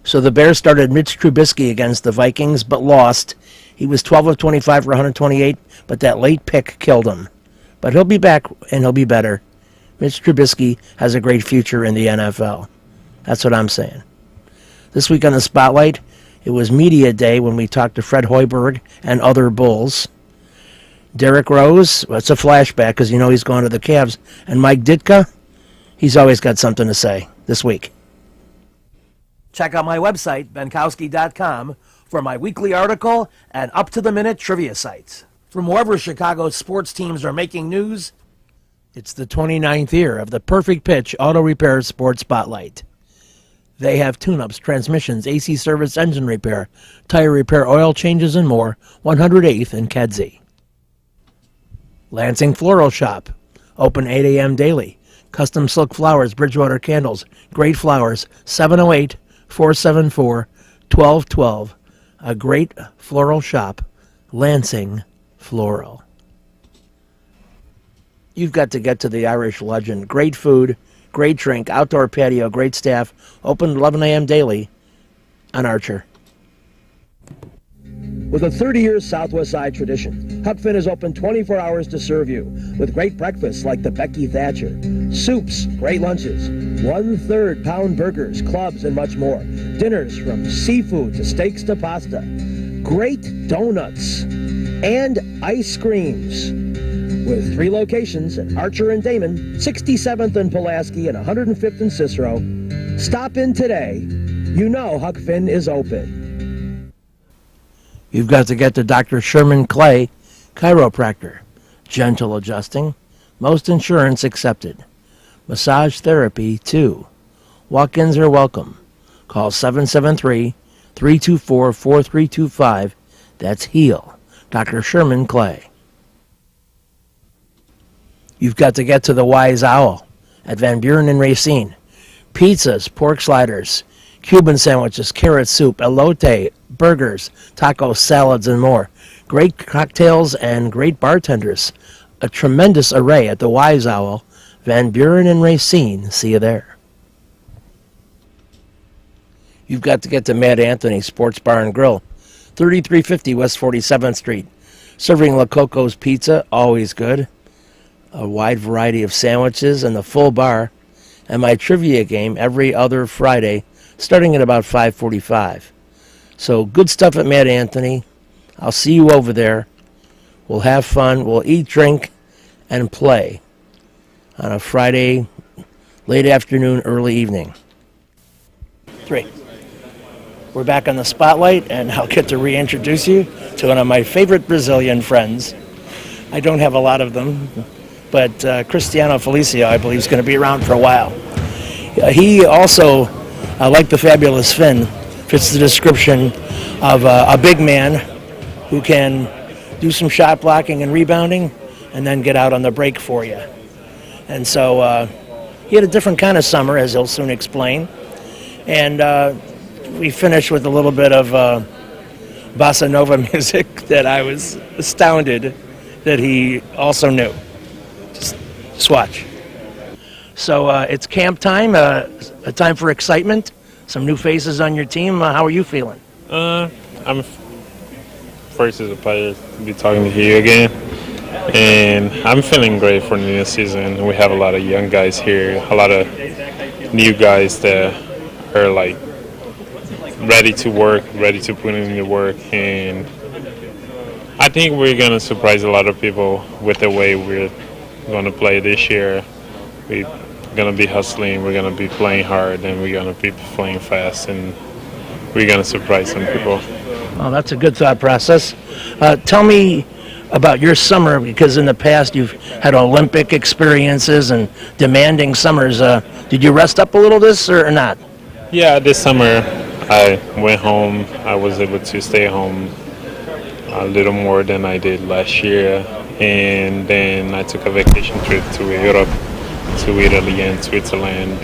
So the Bears started Mitch Trubisky against the Vikings, but lost. He was 12 of 25 for 128, but that late pick killed him. But he'll be back, and he'll be better. Mitch Trubisky has a great future in the NFL. That's what I'm saying. This week on the Spotlight, it was Media Day when we talked to Fred Hoiberg and other Bulls. Derrick Rose, well, it's a flashback because you know he's going to the Cavs. And Mike Ditka, he's always got something to say this week. Check out my website, benkowski.com, for my weekly article and up-to-the-minute trivia sites. From wherever Chicago's sports teams are making news, it's the 29th year of the Perfect Pitch Auto Repair Sports Spotlight. They have tune-ups, transmissions, AC service, engine repair, tire repair, oil changes, and more. 108th and Kedzie. Lansing Floral Shop, open 8 a.m. daily. Custom silk flowers, Bridgewater candles, great flowers, 708-474-1212. A great floral shop, Lansing Floral. You've got to get to the Irish Legend. Great food, great drink, outdoor patio, great staff. Open 11 a.m. daily on Archer. With a 30-year Southwest Side tradition, Huck Finn is open 24 hours to serve you with great breakfasts like the Becky Thatcher, soups, great lunches, 1/3 pound burgers, clubs, and much more. Dinners from seafood to steaks to pasta, great donuts, and ice creams. With 3 locations at Archer and Damon, 67th and Pulaski, and 105th and Cicero. Stop in today. You know Huck Finn is open. You've got to get to Dr. Sherman Clay, chiropractor. Gentle adjusting. Most insurance accepted. Massage therapy, too. Walk-ins are welcome. Call 773-324-4325. That's HEAL. Dr. Sherman Clay. You've got to get to the Wise Owl at Van Buren and Racine. Pizzas, pork sliders, Cuban sandwiches, carrot soup, elote, burgers, tacos, salads, and more. Great cocktails and great bartenders. A tremendous array at the Wise Owl, Van Buren and Racine. See you there. You've got to get to Mad Anthony Sports Bar and Grill, 3350 West 47th Street. Serving La Coco's Pizza, always good. A wide variety of sandwiches and the full bar. And my trivia game every other Friday, starting at about 5:45. So good stuff at Mad Anthony. I'll see you over there. We'll have fun. We'll eat, drink, and play on a Friday, late afternoon, early evening. 3. We're back on the Spotlight, and I'll get to reintroduce you to one of my favorite Brazilian friends. I don't have a lot of them, but Cristiano Felicio, I believe, is going to be around for a while. He also, like the Fabulous Finn, fits the description of a big man who can do some shot blocking and rebounding and then get out on the break for you. And so he had a different kind of summer, as he'll soon explain. And we finished with a little bit of bossa nova music that I was astounded that he also knew. Just watch. So it's camp time, a time for excitement, some new faces on your team. How are you feeling? I'm first as a pleasure to be talking to you again, and I'm feeling great for the new season. We have a lot of young guys here, a lot of new guys that are like ready to work, ready to put in the work, and I think we're gonna surprise a lot of people with the way we're gonna play this year. We're gonna be hustling, we're gonna be playing hard, and we're gonna be playing fast, and we're gonna surprise some people. Well, that's a good thought process. Tell me about your summer, because in the past you've had Olympic experiences and demanding summers. Did you rest up a little this or not? Yeah, this summer I went home. I was able to stay home a little more than I did last year, and then I took a vacation trip to Europe, to Italy and Switzerland.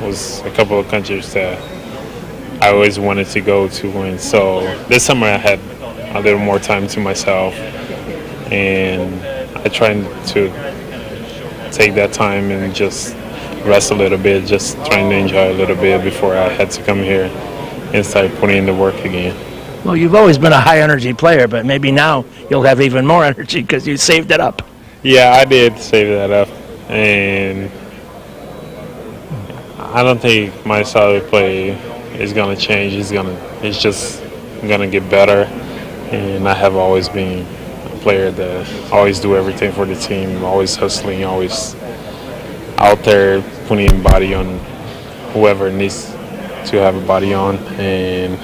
Was a couple of countries that I always wanted to go to, and so this summer I had a little more time to myself, and I tried to take that time and just rest a little bit, just trying to enjoy a little bit before I had to come here. and start putting in the work again. Well, you've always been a high-energy player, but maybe now you'll have even more energy because you saved it up. Yeah, I did save that up, and I don't think my style of play is gonna change. It's just gonna get better, and I have always been a player that always do everything for the team, always hustling, always out there putting body on whoever needs to have a body on, and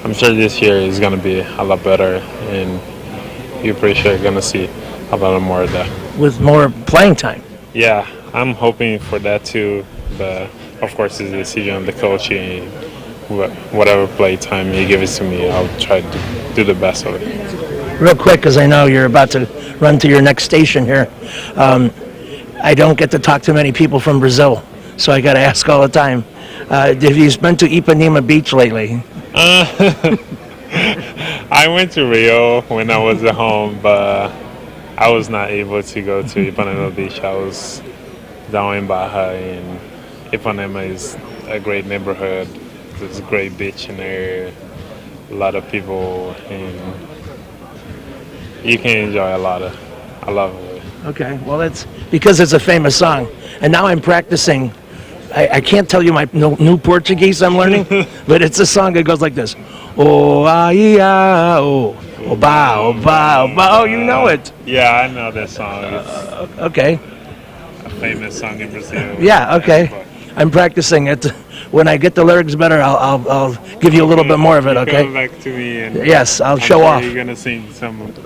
I'm sure this year is gonna be a lot better, and you're pretty sure gonna see a lot more of that. With more playing time. Yeah, I'm hoping for that too, but of course it's a decision of the coach, and whatever play time he gives to me, I'll try to do the best of it. Real quick, because I know you're about to run to your next station here. I don't get to talk to many people from Brazil, so I got to ask all the time. Have you been to Ipanema Beach lately? I went to Rio when I was at home, but I was not able to go to Ipanema Beach. I was down in Baja, and Ipanema is a great neighborhood. There's a great beach in there, a lot of people, and you can enjoy a lot of it. Okay, well, it's because it's a famous song. And now I'm practicing. I can't tell you my new Portuguese I'm learning, but it's a song that goes like this. Oh, ah, yeah, oh, oh, ba, oh, ba, oh, ba. Oh, you know it. Yeah, I know that song. It's Okay. a famous song in Brazil. Yeah, okay. I'm practicing it. When I get the lyrics better, I'll give you a little bit more of it, okay? Come back to me, and Yes, I'll I'm show sure off. You're gonna sing some of that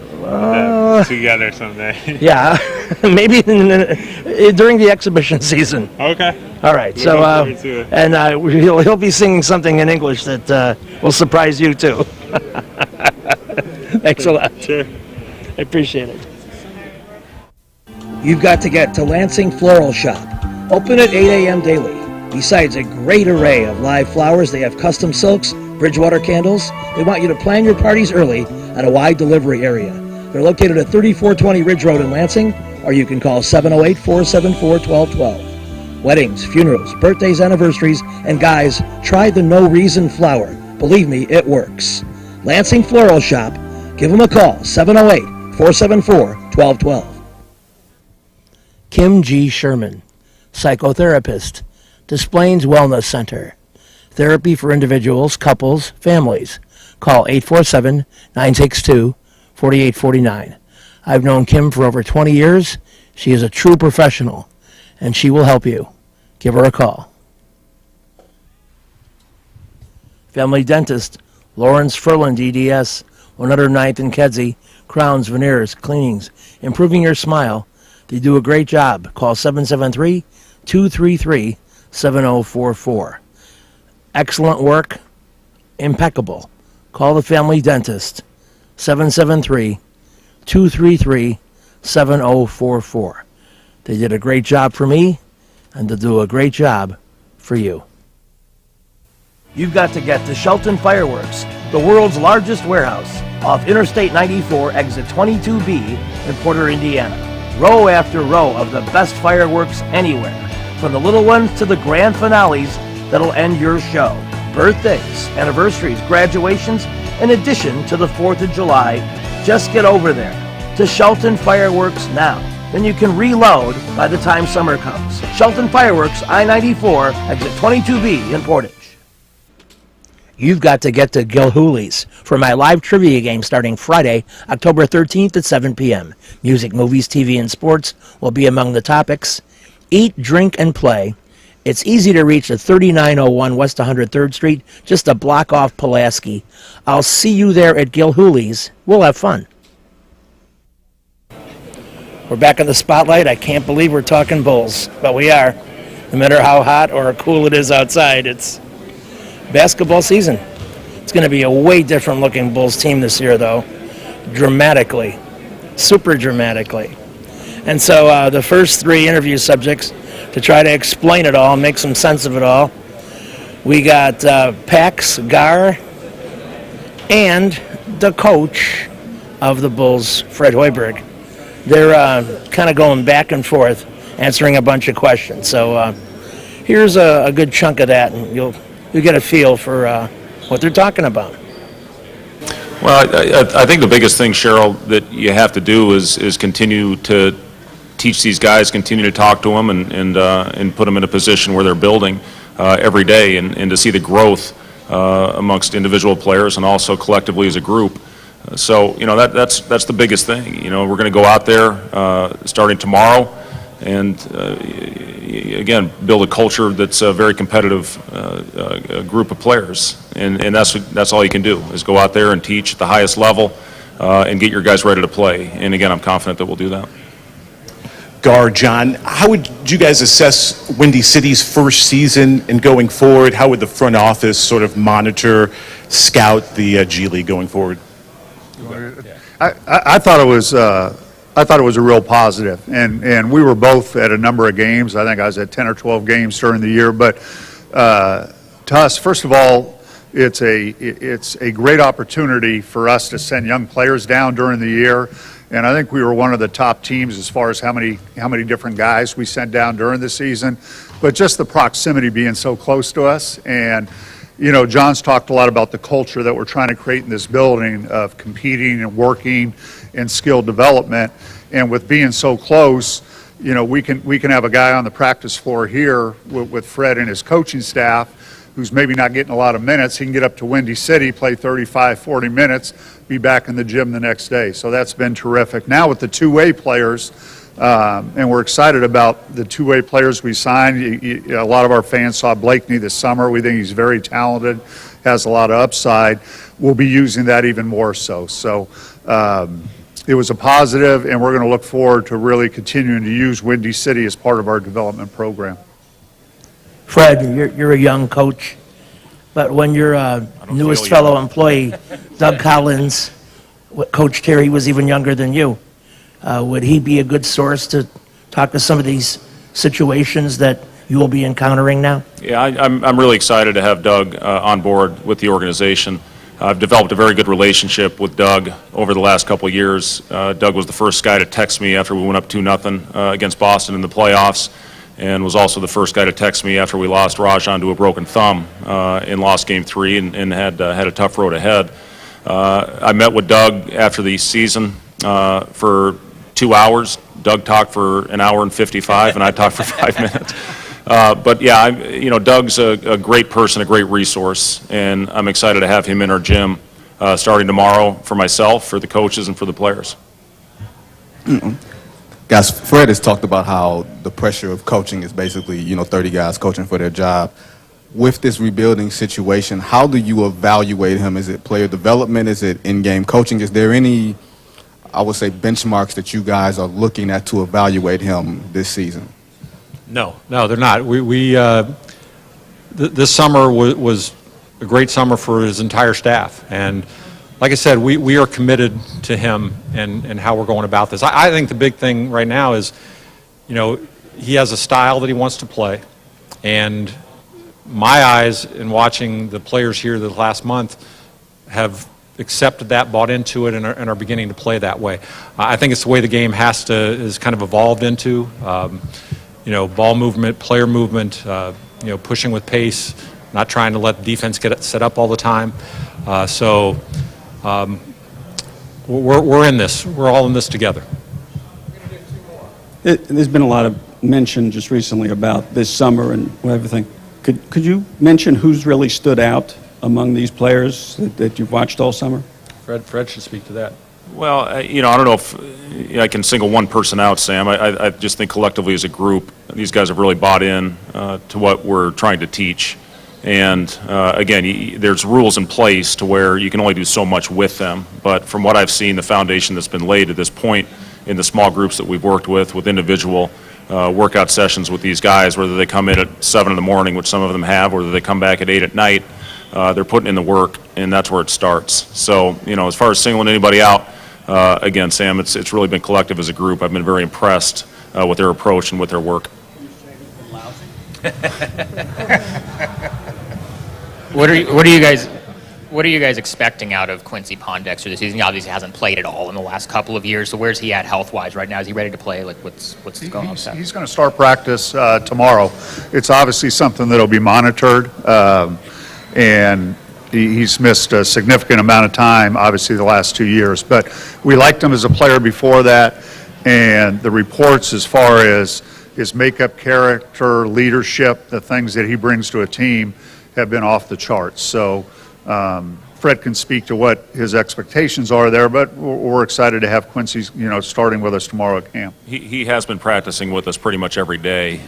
together someday. Yeah, maybe during the exhibition season. Okay. All right, Looking so forward to it. and he'll be singing something in English that will surprise you too. Thanks a lot. Sure. I appreciate it. You've got to get to Lansing Floral Shop. Open at 8 a.m. daily. Besides a great array of live flowers, they have custom silks, Bridgewater candles. They want you to plan your parties early at a wide delivery area. They're located at 3420 Ridge Road in Lansing, or you can call 708-474-1212. Weddings, funerals, birthdays, anniversaries, and guys, try the No Reason flower. Believe me, it works. Lansing Floral Shop. Give them a call, 708-474-1212. Kim G. Sherman, psychotherapist, Des Plaines Wellness Center. Therapy for individuals, couples, families. Call 847-962-4849. I've known Kim for over 20 years. She is a true professional, and she will help you. Give her a call. Family Dentist, Lawrence Furland, DDS, 109th and Kedzie, crowns, veneers, cleanings, improving your smile. They do a great job. Call 773-233-7044. Excellent work, impeccable. Call the Family Dentist, 773-233-7044. They did a great job for me, and they'll do a great job for you. You've got to get to Shelton Fireworks, the world's largest warehouse, off Interstate 94, exit 22B in Porter, Indiana. Row after row of the best fireworks anywhere, from the little ones to the grand finales that'll end your show. Birthdays, anniversaries, graduations, in addition to the 4th of July. Just get over there to Shelton Fireworks now. Then you can reload by the time summer comes. Shelton Fireworks, I-94, exit 22B in Portage. You've got to get to Gilhooly's for my live trivia game starting Friday, October 13th at 7 p.m. Music, movies, TV, and sports will be among the topics. Eat, drink, and play. It's easy to reach at 3901 West 103rd Street, just a block off Pulaski. I'll see you there at Gilhooly's. We'll have fun. We're back in the spotlight. I can't believe we're talking Bulls, but we are. No matter how hot or cool it is outside, it's basketball season. It's going to be a way different looking Bulls team this year, though. Dramatically. Super dramatically. And so the first three interview subjects, to try to explain it all, make some sense of it all, we got Pax Gar and the coach of the Bulls, Fred Hoiberg. They're kind of going back and forth, answering a bunch of questions. So here's a good chunk of that, and you'll get a feel for what they're talking about. Well, I think the biggest thing, Cheryl, that you have to do is continue to teach these guys, continue to talk to them, and put them in a position where they're building every day, and to see the growth amongst individual players and also collectively as a group. So, that's the biggest thing. We're going to go out there starting tomorrow and, again, build a culture that's a very competitive group of players. And that's all you can do, is go out there and teach at the highest level and get your guys ready to play. And, again, I'm confident that we'll do that. Gar, John, how would you guys assess Windy City's first season and going forward? How would the front office sort of monitor, scout the G League going forward? I thought it was a real positive, and we were both at a number of games. I think I was at 10 or 12 games during the year. But to us, first of all, it's a great opportunity for us to send young players down during the year. And I think we were one of the top teams as far as how many different guys we sent down during the season. But just the proximity being so close to us. And, John's talked a lot about the culture that we're trying to create in this building of competing and working and skill development. And with being so close, we can have a guy on the practice floor here with Fred and his coaching staff who's maybe not getting a lot of minutes. He can get up to Windy City, play 35, 40 minutes, be back in the gym the next day. So that's been terrific. Now with the two-way players, and we're excited about the two-way players we signed. A lot of our fans saw Blakeney this summer. We think he's very talented, has a lot of upside. We'll be using that even more so. So it was a positive, and we're going to look forward to really continuing to use Windy City as part of our development program. Fred, you're a young coach, but when your newest fellow employee, Doug Collins, Coach Terry was even younger than you, would he be a good source to talk to some of these situations that you will be encountering now? Yeah, I'm really excited to have Doug on board with the organization. I've developed a very good relationship with Doug over the last couple of years. Doug was the first guy to text me after we went up 2-0 against Boston in the playoffs, and was also the first guy to text me after we lost Rajon to a broken thumb and lost Game 3 and had a tough road ahead. I met with Doug after the season for 2 hours. Doug talked for an hour and 55, and I talked for 5 minutes. But yeah, Doug's a great person, a great resource, and I'm excited to have him in our gym starting tomorrow for myself, for the coaches, and for the players. Guys, Fred has talked about how the pressure of coaching is basically, 30 guys coaching for their job. With this rebuilding situation, how do you evaluate him? Is it player development? Is it in-game coaching? Is there any, I would say, benchmarks that you guys are looking at to evaluate him this season? No, they're not. This summer was a great summer for his entire staff, and like I said, we are committed to him and how we're going about this. I think the big thing right now is, he has a style that he wants to play, and my eyes in watching the players here the last month have accepted that, bought into it, and are beginning to play that way. I think it's the way the game is kind of evolved into. Ball movement, player movement, pushing with pace, not trying to let the defense get it set up all the time. We're in this. We're all in this together. There's been a lot of mention just recently about this summer and everything. Could you mention who's really stood out among these players that you've watched all summer? Fred should speak to that. Well, I don't know if I can single one person out, Sam. I just think collectively as a group, these guys have really bought in to what we're trying to teach. And again, there's rules in place to where you can only do so much with them. But from what I've seen, the foundation that's been laid at this point in the small groups that we've worked with individual workout sessions with these guys, whether they come in at 7 in the morning, which some of them have, or whether they come back at 8 at night, they're putting in the work, and that's where it starts. So, as far as singling anybody out, again, Sam, it's really been collective as a group. I've been very impressed with their approach and with their work. What are you guys expecting out of Quincy Pondexter this season? He obviously hasn't played at all in the last couple of years. So where's he at health-wise right now? Is he ready to play? Like what's going on? He's going to start practice tomorrow. It's obviously something that'll be monitored, and he's missed a significant amount of time, obviously, the last 2 years. But we liked him as a player before that, and the reports as far as his makeup, character, leadership, the things that he brings to a team have been off the charts. So Fred can speak to what his expectations are there, but we're excited to have Quincy, starting with us tomorrow at camp. He has been practicing with us pretty much every day.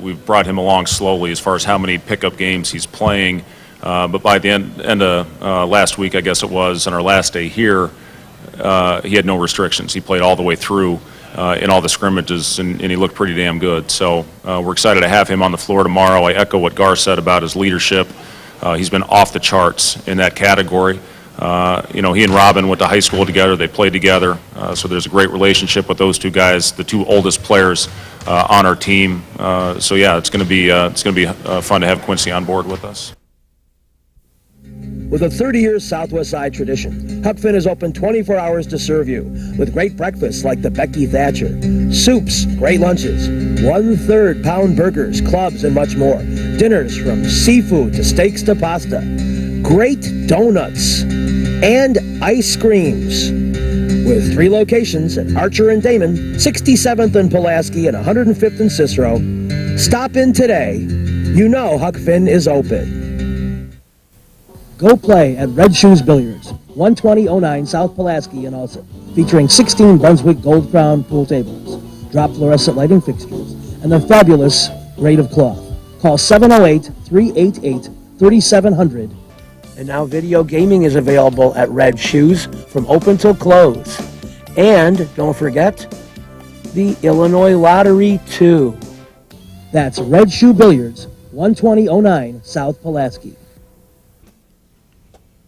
We've brought him along slowly as far as how many pickup games he's playing. But by the end of last week, I guess it was, on our last day here, he had no restrictions. He played all the way through in all the scrimmages, and he looked pretty damn good. So we're excited to have him on the floor tomorrow. I echo what Gar said about his leadership. He's been off the charts in that category. He and Robin went to high school together. They played together. So there's a great relationship with those two guys, the two oldest players on our team. So yeah, it's going to be fun to have Quincy on board with us. With a 30-year Southwest Side tradition, Huck Finn is open 24 hours to serve you with great breakfasts like the Becky Thatcher, soups, great lunches, 1/3 pound burgers, clubs, and much more. Dinners from seafood to steaks to pasta, great donuts, and ice creams. With 3 locations at Archer and Damon, 67th and Pulaski, and 105th and Cicero. Stop in today. You know Huck Finn is open. Go play at Red Shoes Billiards, 12009 South Pulaski in Alsip, featuring 16 Brunswick Gold Crown pool tables, drop fluorescent lighting fixtures, and the fabulous Raid of Cloth. Call 708-388-3700. And now video gaming is available at Red Shoes from open till close. And don't forget, the Illinois Lottery, too. That's Red Shoe Billiards, 12009 South Pulaski.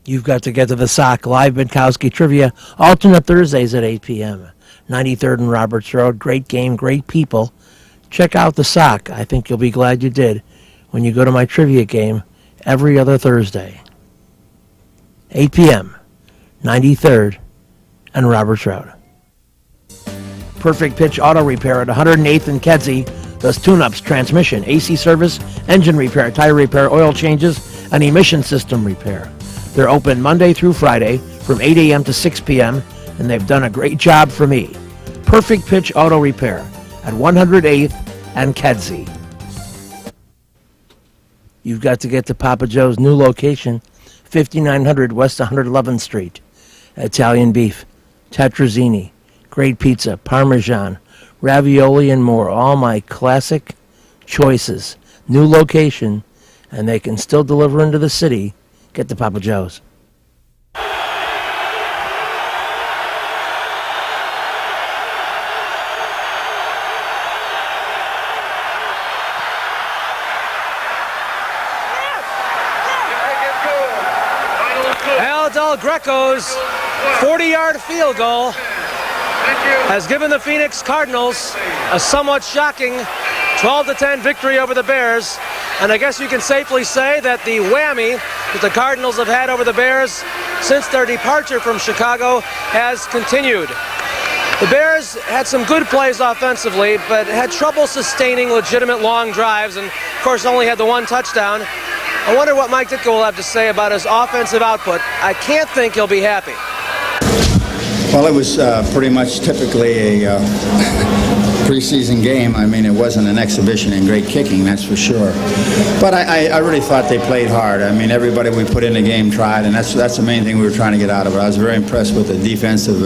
You've got to get to the Sock Live Bienkowski Trivia, alternate Thursdays at 8 p.m. 93rd and Roberts Road. Great game, great people. Check out the Sock. I think you'll be glad you did when you go to my trivia game every other Thursday. 8 p.m., 93rd and Roberts Road. Perfect Pitch Auto Repair at 108th and Kedzie does tune-ups, transmission, AC service, engine repair, tire repair, oil changes, and emission system repair. They're open Monday through Friday from 8 a.m. to 6 p.m., and they've done a great job for me. Perfect Pitch Auto Repair at 108th and Kedzie. You've got to get to Papa Joe's new location, 5900 West 111th Street. Italian beef, tetrazzini, great pizza, Parmesan, ravioli, and more. All my classic choices. New location, and they can still deliver into the city. Get to Papa Joe's. Al Del Greco's 40-yard field goal has given the Phoenix Cardinals a somewhat shocking 12-10 victory over the Bears. And I guess you can safely say that the whammy that the Cardinals have had over the Bears since their departure from Chicago has continued. The Bears had some good plays offensively, but had trouble sustaining legitimate long drives, and of course only had the one touchdown. I wonder what Mike Ditka will have to say about his offensive output. I can't think he'll be happy. Well, it was pretty much typically a preseason game. I mean, it wasn't an exhibition in great kicking, that's for sure. But I really thought they played hard. I mean, everybody we put in the game tried, and that's the main thing we were trying to get out of it. I was very impressed with the defensive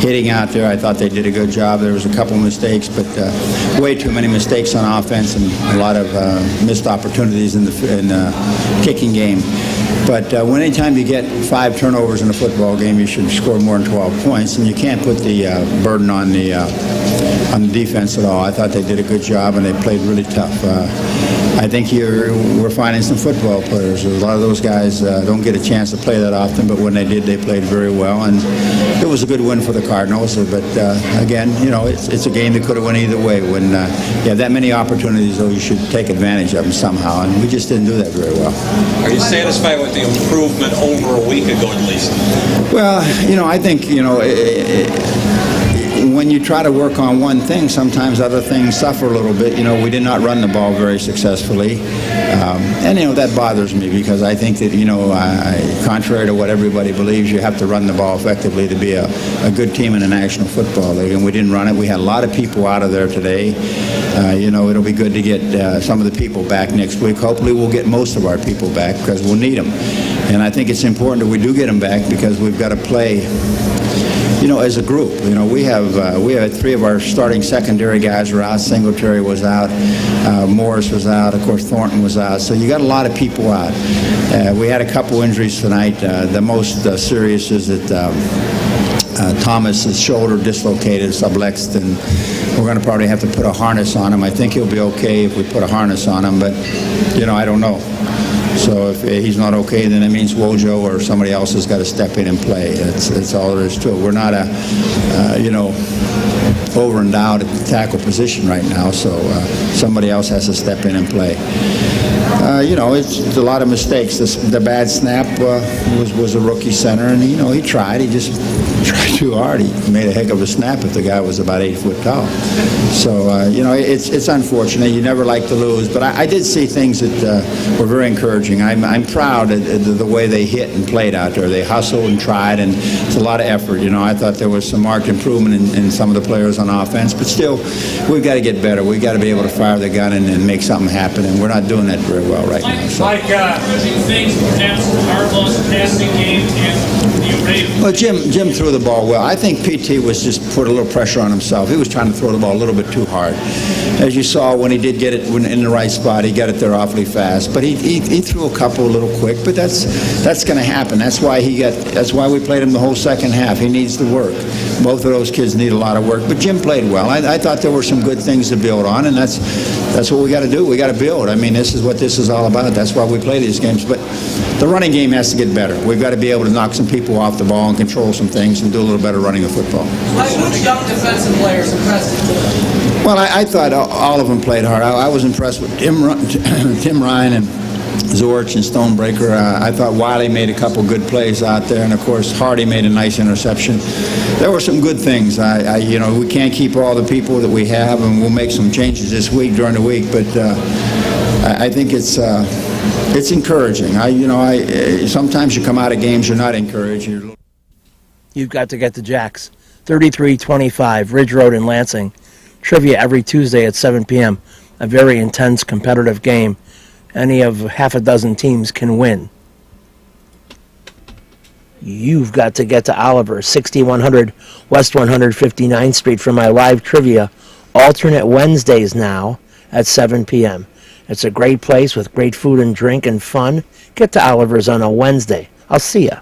hitting out there. I thought they did a good job. There was a couple mistakes, but way too many mistakes on offense and a lot of missed opportunities in the kicking game. But anytime you get 5 turnovers in a football game, you should score more than 12 points, and you can't put the burden on the defense at all. I thought they did a good job, and they played really tough. I think we're finding some football players. A lot of those guys don't get a chance to play that often, but when they did, they played very well, and it was a good win for the Cardinals. But again, it's a game that could have went either way. When you have that many opportunities, though, you should take advantage of them somehow, and we just didn't do that very well. Are you satisfied with the improvement over a week ago at least? Well, I think, when you try to work on one thing, sometimes other things suffer a little bit. You know, we did not run the ball very successfully. And, you know, that bothers me because I think that, you know, contrary to what everybody believes, you have to run the ball effectively to be a good team in the National Football League. And we didn't run it. We had a lot of people out of there today. You know, it'll be good to get some of the people back next week. Hopefully we'll get most of our people back because we'll need them. And I think it's important that we do get them back because we've got to play, you know, as a group. You know, we had 3 of our starting secondary guys were out. Singletary was out. Morris was out. Of course, Thornton was out. So you got a lot of people out. We had a couple injuries tonight. The most serious is that Thomas's shoulder dislocated, sublexed, and we're going to probably have to put a harness on him. I think he'll be okay if we put a harness on him, but, you know, I don't know. So if he's not okay, then it means Wojo or somebody else has got to step in and play. That's all there is to it. We're not you know, over and out at the tackle position right now, so somebody else has to step in and play. You know, it's a lot of mistakes. The bad snap was a rookie center, and, you know, he tried. He just tried too hard. He made a heck of a snap if the guy was about 8 foot tall. So, you know, it's unfortunate. You never like to lose. But I did see things that were very encouraging. I'm proud of the way they hit and played out there. They hustled and tried, and it's a lot of effort. You know, I thought there was some marked improvement in some of the players on offense. But still, we've got to get better. We've got to be able to fire the gun and make something happen, and we're not doing that very well right now. So. Things, perhaps Harbaugh's passing game and the array. Well, Jim threw the ball well. I think PT was just put a little pressure on himself. He was trying to throw the ball a little bit too hard. As you saw, when he did get it in the right spot, he got it there awfully fast. But he threw a couple a little quick. But that's going to happen. That's why we played him the whole second half. He needs to work. Both of those kids need a lot of work. But Jim played well. I thought there were some good things to build on, and that's what we got to do. We got to build. I mean, this is what this is all about. That's why we play these games. But the running game has to get better. We've got to be able to knock some people off the ball and control some things and do a little better running the football. Which young defensive players impressed you? Well, I thought all of them played hard. I was impressed with Tim Ryan and Zorich and Stonebreaker. I thought Wiley made a couple good plays out there, and of course Hardy made a nice interception. There were some good things. You know, we can't keep all the people that we have, and we'll make some changes this week during the week. But I think it's encouraging. Sometimes you come out of games you're not encouraged. You've got to get the Jacks. 3325 Ridge Road in Lansing. Trivia every Tuesday at 7 p.m. A very intense competitive game. Any of half a dozen teams can win. You've got to get to Oliver, 6100 West 159th Street for my live trivia. Alternate Wednesdays now at 7 p.m. It's a great place with great food and drink and fun. Get to Oliver's on a Wednesday. I'll see ya.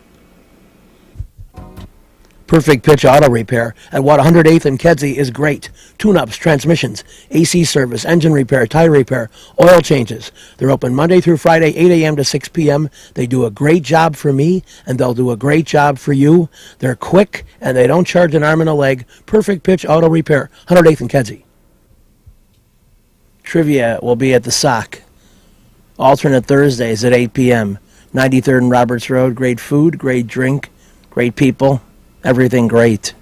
Perfect Pitch Auto Repair at 108th and Kedzie is great. Tune-ups, transmissions, AC service, engine repair, tire repair, oil changes. They're open Monday through Friday, 8 a.m. to 6 p.m. They do a great job for me, and they'll do a great job for you. They're quick, and they don't charge an arm and a leg. Perfect Pitch Auto Repair, 108th and Kedzie. Trivia will be at the Sock. Alternate Thursdays at 8 p.m. 93rd and Roberts Road. Great food, great drink, great people. Everything great.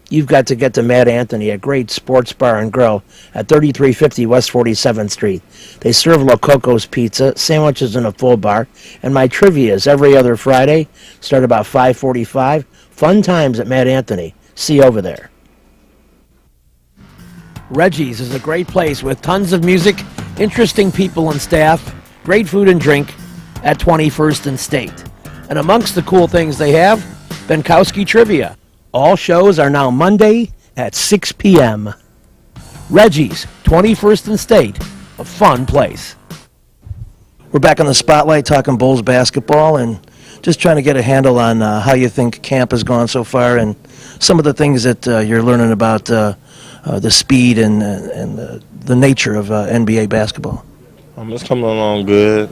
You've got to get to Mad Anthony, a great sports bar and grill at 3350 West 47th Street. They serve Lococo's pizza, sandwiches in a full bar, and my trivia is every other Friday, start about 5:45. Fun times at Mad Anthony. See you over there. Reggie's is a great place with tons of music, interesting people and staff, great food and drink at 21st and State. And amongst the cool things they have, Benkowski Trivia. All shows are now Monday at 6 p.m. Reggie's, 21st and State, a fun place. We're back on the spotlight talking Bulls basketball and just trying to get a handle on how you think camp has gone so far and some of the things that you're learning about the speed and the nature of NBA basketball. It's coming along good.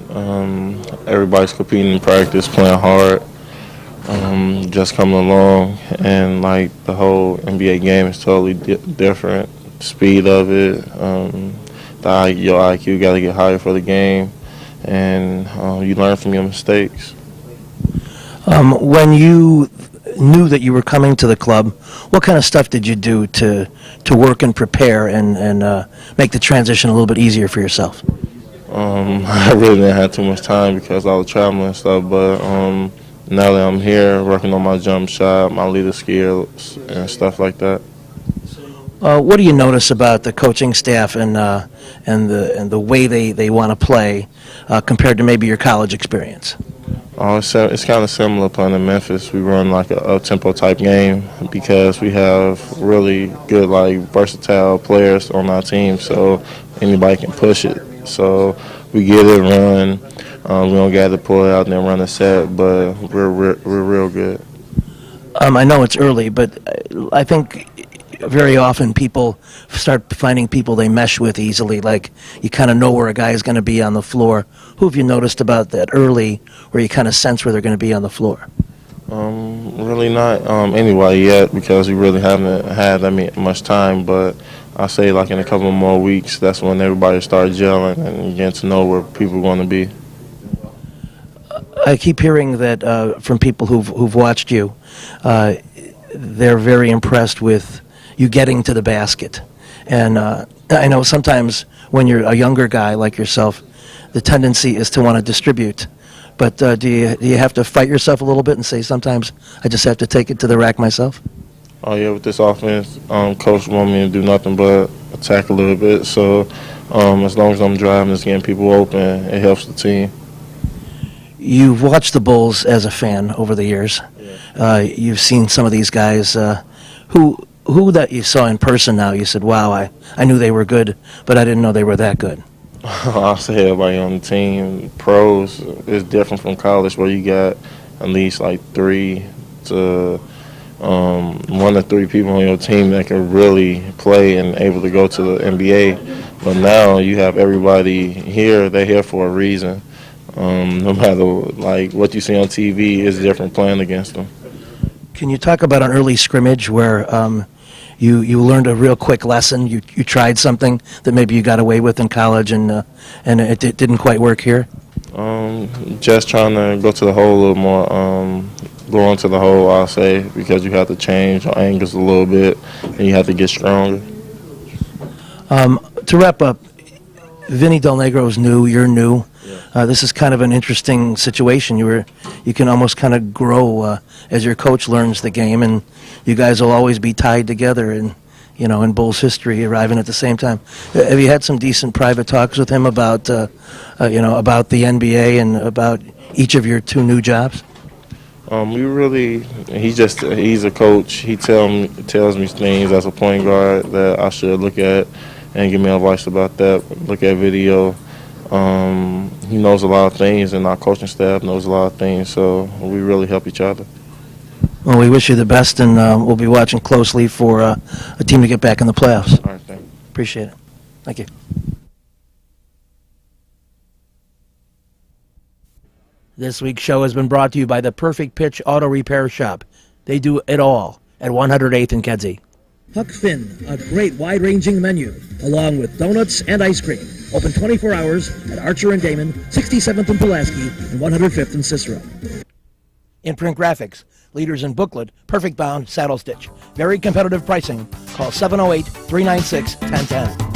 Everybody's competing in practice, playing hard. Just coming along, and like the whole NBA game is totally different. The speed of it, your IQ got to get higher for the game, and you learn from your mistakes. When you knew that you were coming to the club, what kind of stuff did you do to work and prepare and make the transition a little bit easier for yourself? I really didn't have too much time because I was traveling and stuff, but now that I'm here working on my jump shot, my leader skills, and stuff like that. What do you notice about the coaching staff and the way they want to play compared to maybe your college experience? It's kind of similar playing in Memphis. We run like a up-tempo type game because we have really good, like, versatile players on our team, so anybody can push it. So we get it, run. We don't got to pull it out and then run a set, but we're real good. I know it's early, but I think very often people start finding people they mesh with easily, like you kind of know where a guy is going to be on the floor. Who have you noticed about that early where you kind of sense where they're going to be on the floor? Really not anybody yet because we really haven't had that much time, but I say like in a couple more weeks, that's when everybody starts gelling and you get to know where people are going to be. I keep hearing that from people who've watched you, they're very impressed with you getting to the basket. And I know sometimes when you're a younger guy like yourself, the tendency is to want to distribute. But do you have to fight yourself a little bit and say sometimes I just have to take it to the rack myself? Oh yeah, with this offense, coach want me to do nothing but attack a little bit. So as long as I'm driving, just getting people open, it helps the team. You've watched the Bulls as a fan over the years. Yeah. You've seen some of these guys who that you saw in person now, you said, wow, I knew they were good, but I didn't know they were that good. I'll say everybody on the team, pros, is different from college where you got at least like 1 to 3 people on your team that can really play and able to go to the NBA. But now you have everybody here, they're here for a reason. No matter like what you see on TV is different playing against them. Can you talk about an early scrimmage where you learned a real quick lesson? You tried something that maybe you got away with in college and it didn't quite work here? Just trying to go to the hole a little more. Go into the hole, I'll say, because you have to change your angles a little bit and you have to get stronger. To wrap up, Vinny Del Negro is new. You're new. This is kind of an interesting situation. You can almost kind of grow as your coach learns the game, and you guys will always be tied together in Bulls history, arriving at the same time. Have you had some decent private talks with him about about the NBA and about each of your 2 new jobs? He's a coach. He tells me things as a point guard that I should look at and give me advice about that. Look at video. He knows a lot of things, and our coaching staff knows a lot of things, so we really help each other. Well, we wish you the best, and we'll be watching closely for a team to get back in the playoffs. All right, thank you. Appreciate it. Thank you. This week's show has been brought to you by the Perfect Pitch Auto Repair Shop. They do it all at 108th and Kedzie. Huck Finn, a great wide-ranging menu, along with donuts and ice cream. Open 24 hours at Archer and Damon, 67th and Pulaski, and 105th and Cicero. Imprint Graphics, leaders in booklet, perfect bound, saddle stitch. Very competitive pricing. Call 708-396-1010.